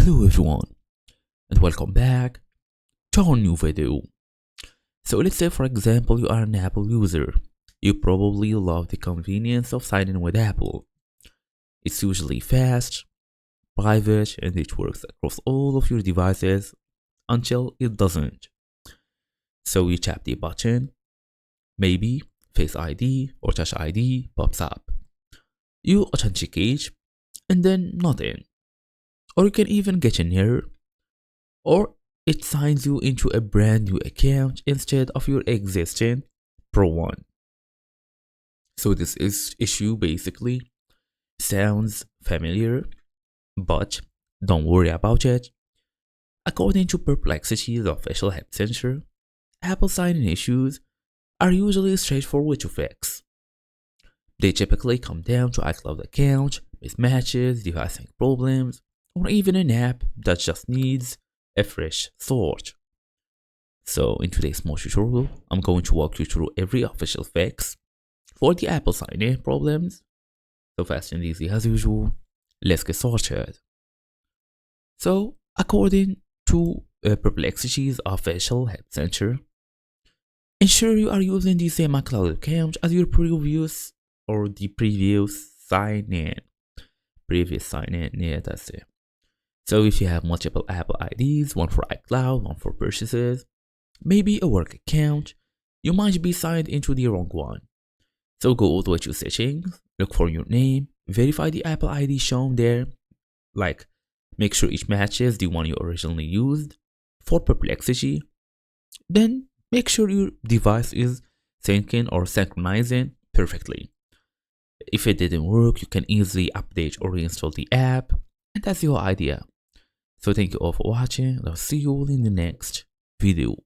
Hello everyone and welcome back to our new video. So let's say for example you are an Apple user. You probably love the convenience of signing with Apple. It's usually fast, private, and it works across all of your devices until it doesn't. So you tap the button, maybe Face ID or Touch ID pops up. You authenticate and then nothing. Or you can even get an error, or it signs you into a brand new account instead of your existing Pro one. So this issue basically sounds familiar, but don't worry about it. According to Perplexity's official help center, Apple sign-in issues are usually straightforward to fix. They typically come down to iCloud account, mismatches, device sync problems, or even an app that just needs a fresh sort. So in today's small tutorial, I'm going to walk you through every official fix for the Apple sign-in problems. So fast and easy as usual, let's get started. So according to Perplexity's official help center, ensure you are using the same iCloud account as your previous sign-in. Yeah, that's it. So if you have multiple Apple IDs, one for iCloud, one for purchases, maybe a work account, you might be signed into the wrong one. So go all the way to settings, look for your name, verify the Apple ID shown there, like make sure it matches the one you originally used for Perplexity. Then make sure your device is syncing or synchronizing perfectly. If it didn't work, you can easily update or reinstall the app, and that's your idea. So thank you all for watching, and I'll see you all in the next video.